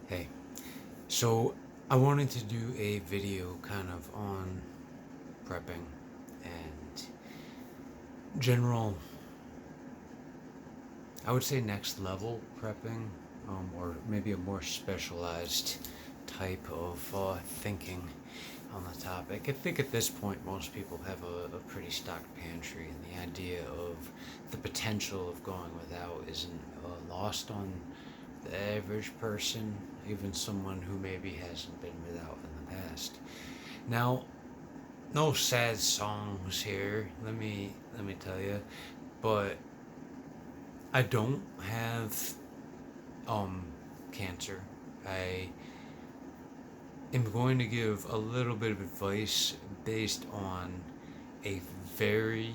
Hey, so I wanted to do a video kind of on prepping and general, I would say next level prepping, or maybe a more specialized type of thinking on the topic. I think at this point most people have a pretty stocked pantry, and the idea of the potential of going without isn't lost on the average person, even someone who maybe hasn't been without in the past. Now, no sad songs here. Let me tell you, but I don't have um cancer. I am going to give a little bit of advice based on a very.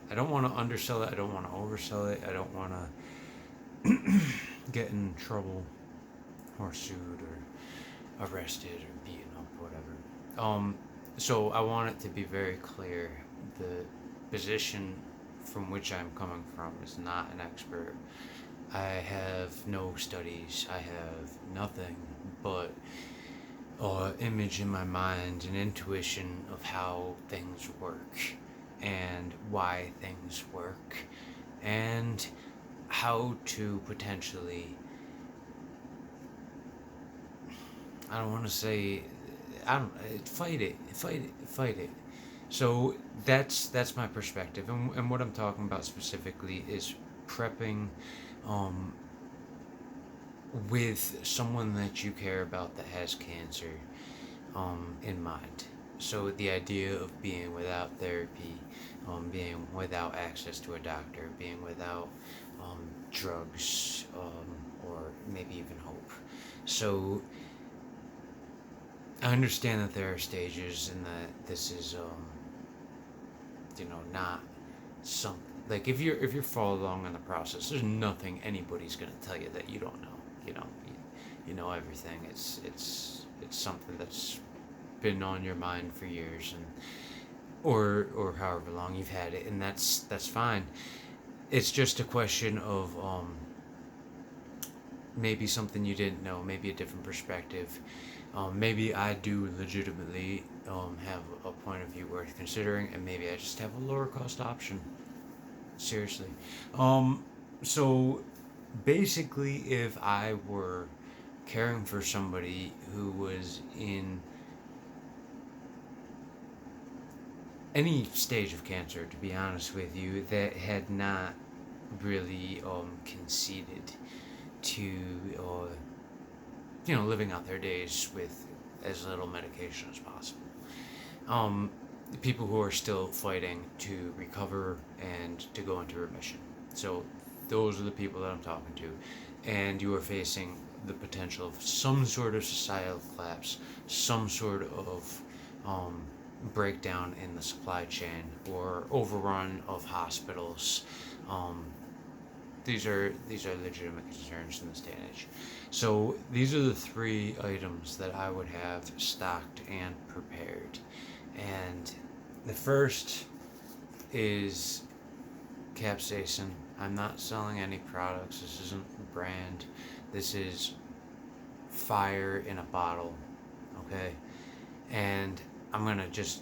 I don't want to undersell it. I don't want to oversell it. I don't want to get in trouble or sued or arrested or beaten up, whatever. Um, so I want it to be very clear. The position from which I'm coming from is not an expert. I have no studies. I have nothing but image in my mind and intuition of how things work and why things work and how to potentially, I don't want to say, I don't fight it. So that's my perspective, and what I'm talking about specifically is prepping, um, with someone that you care about that has cancer, in mind. So the idea of being without therapy, being without access to a doctor, being without drugs, or maybe even hope. So I understand that there are stages, and that this is, not some, like if you're far along in the process, there's nothing anybody's gonna tell you that you don't know. You know everything. It's something that's been on your mind for years, and or however long you've had it, and that's fine. It's just a question of maybe something you didn't know, maybe a different perspective. Maybe I do legitimately have a point of view worth considering, and maybe I just have a lower cost option. Seriously. Um, so basically, if I were caring for somebody who was in any stage of cancer, to be honest with you, that had not really conceded to living out their days with as little medication as possible. Um, People who are still fighting to recover and to go into remission. So those are the people that I'm talking to, and you are facing the potential of some sort of societal collapse, some sort of um, breakdown in the supply chain, or overrun of hospitals. Um, these are legitimate concerns in this day and age. So these are the three items that I would have stocked and prepared. And the first is capsaicin. I'm not selling any products. This isn't a brand. This is fire in a bottle. Okay? And I'm gonna just,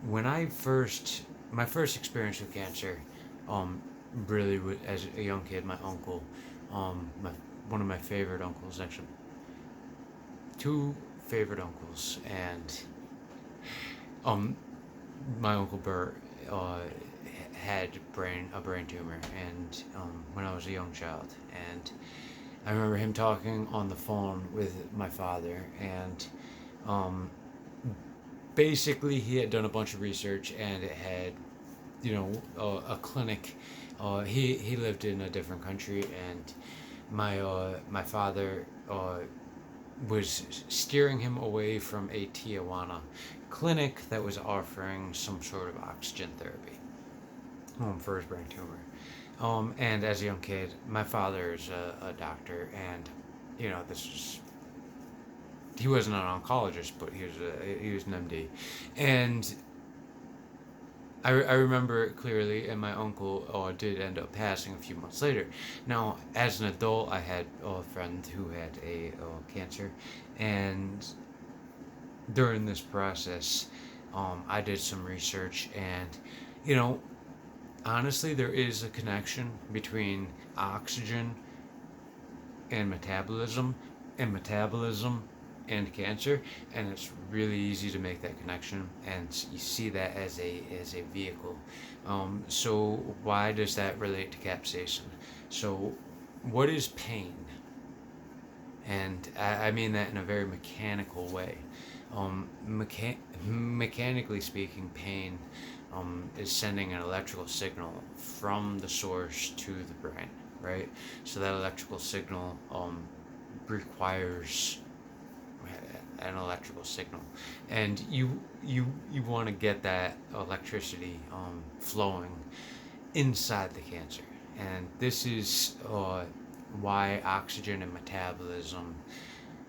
when I first, my first experience with cancer, um, really as a young kid, my uncle, my one of my favorite uncles, actually, two favorite uncles, and um, my uncle Bert had a brain tumor, and when I was a young child, and I remember him talking on the phone with my father, and um, basically he had done a bunch of research, and it had, a clinic. He lived in a different country, and my father was steering him away from a Tijuana clinic that was offering some sort of oxygen therapy for his brain tumor. And as a young kid, my father is a doctor, and this was, he wasn't an oncologist, but he was an MD, and I remember it clearly, and my uncle did end up passing a few months later. Now, as an adult, I had a friend who had a cancer, and during this process, I did some research, and you know, honestly, there is a connection between oxygen and metabolism, and metabolism and cancer, and it's really easy to make that connection, and you see that as a vehicle. So why does that relate to capsaicin? So, what is pain? And I mean that in a very mechanical way. Mechanically speaking, pain is sending an electrical signal from the source to the brain, right? So that electrical signal requires an electrical signal, and you want to get that electricity flowing inside the cancer, and this is why oxygen and metabolism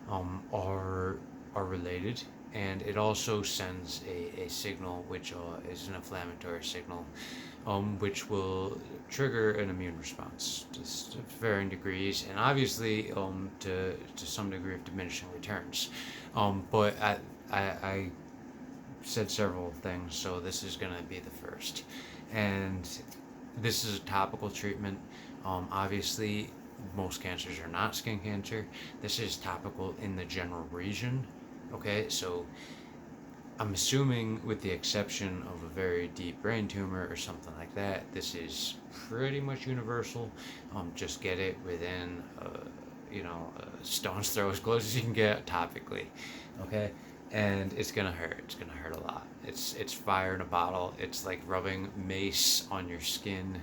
are related, and it also sends a signal which is an inflammatory signal, which will trigger an immune response to varying degrees, and obviously to some degree of diminishing returns. But I said several things, so this is going to be the first. And this is a topical treatment. Obviously, most cancers are not skin cancer. This is topical in the general region. Okay, so I'm assuming, with the exception of a very deep brain tumor or something like that, this is pretty much universal. Just get it within, a stone's throw, as close as you can get topically. Okay, and it's gonna hurt. It's gonna hurt a lot. It's fire in a bottle. It's like rubbing mace on your skin.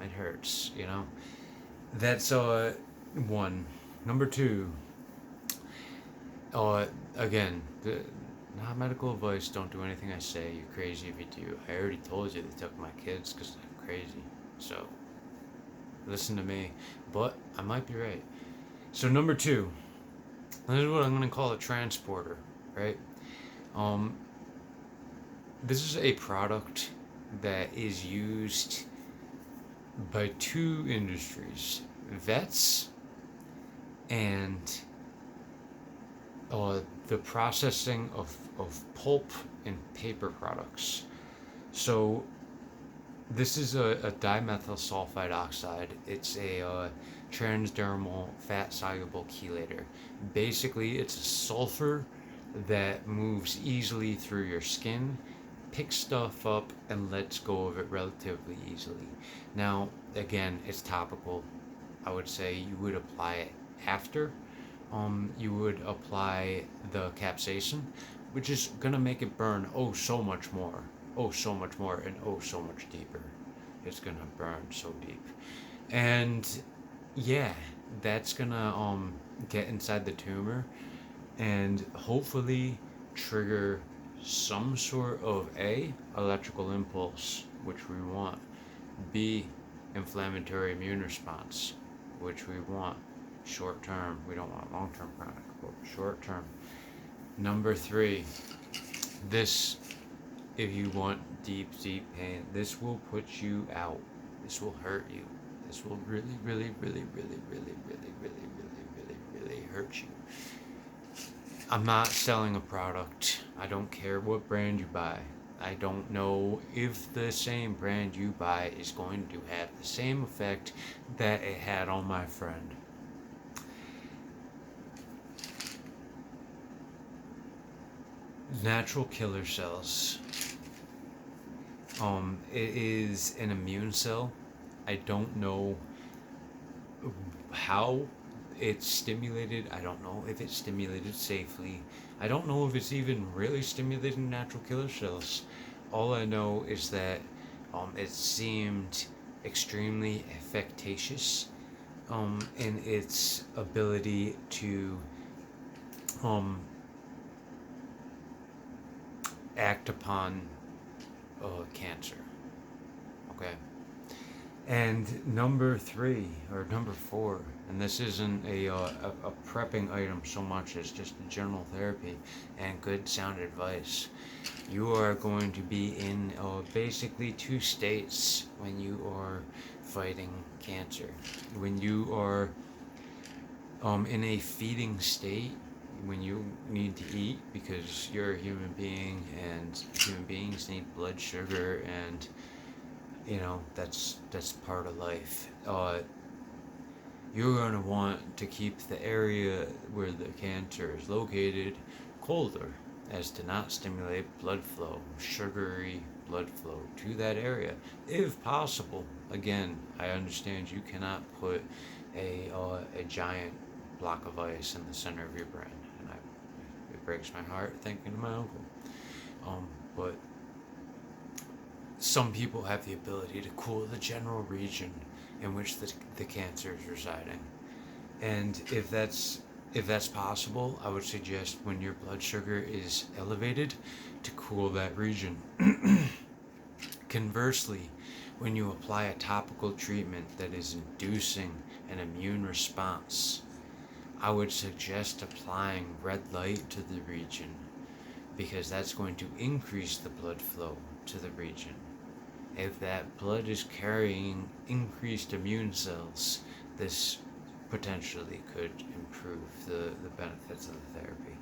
It hurts. That's one. Number two. Again, not medical advice. Don't do anything I say. You're crazy if you do. I already told you they took my kids because I'm crazy. So listen to me. But I might be right. So number two. This is what I'm gonna call a transporter, right? Um, this is a product that is used by two industries: vets and the processing of pulp and paper products. So this is a dimethyl sulfide oxide. It's a transdermal fat soluble chelator. Basically, it's a sulfur that moves easily through your skin, picks stuff up, and lets go of it relatively easily. Now, again, it's topical. I would say you would apply it after. You would apply the capsaicin, which is gonna make it burn so much more, so much more, and so much deeper. It's gonna burn so deep, and yeah, that's gonna get inside the tumor and hopefully trigger some sort of A, electrical impulse, which we want, B, inflammatory immune response, which we want short term. We don't want long term chronic, but short term. Number three, this, if you want deep, deep pain, this will put you out. This will hurt you. This will really, really, really, really, really, really, really, really, really, really hurt you. I'm not selling a product. I don't care what brand you buy. I don't know if the same brand you buy is going to have the same effect that it had on my friend. Natural killer cells. It is an immune cell. I don't know how it's stimulated. I don't know if it's stimulated safely. I don't know if it's even really stimulating natural killer cells. All I know is that it seemed extremely efficacious in its ability to act upon cancer. Okay, And number three, or number four, and this isn't a prepping item so much as just a general therapy and good sound advice. You are going to be in basically two states when you are fighting cancer. When you are in a feeding state, when you need to eat because you're a human being and human beings need blood sugar, and that's part of life. You're going to want to keep the area where the cancer is located colder, as to not stimulate blood flow, sugary blood flow to that area, if possible. Again, I understand you cannot put a giant block of ice in the center of your brain, and it breaks my heart thinking of my uncle. But some people have the ability to cool the general region in which the cancer is residing. And if that's possible, I would suggest when your blood sugar is elevated to cool that region. Conversely, when you apply a topical treatment that is inducing an immune response, I would suggest applying red light to the region, because that's going to increase the blood flow to the region. If that blood is carrying increased immune cells, this potentially could improve the benefits of the therapy.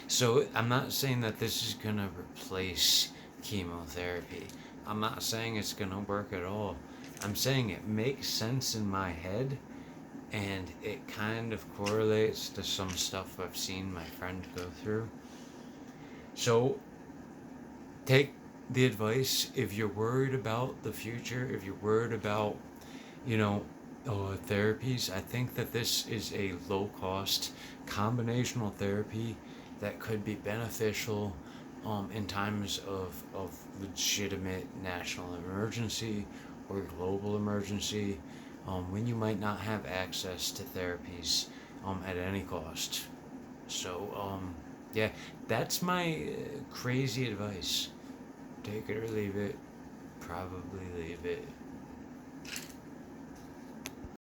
So I'm not saying that this is going to replace chemotherapy. I'm not saying it's going to work at all. I'm saying it makes sense in my head, and it kind of correlates to some stuff I've seen my friend go through. So take the advice. If you're worried about the future, if you're worried about, therapies, I think that this is a low cost combinational therapy that could be beneficial in times of legitimate national emergency or global emergency, when you might not have access to therapies at any cost. So, yeah, that's my crazy advice. Take it or leave it. Probably leave it.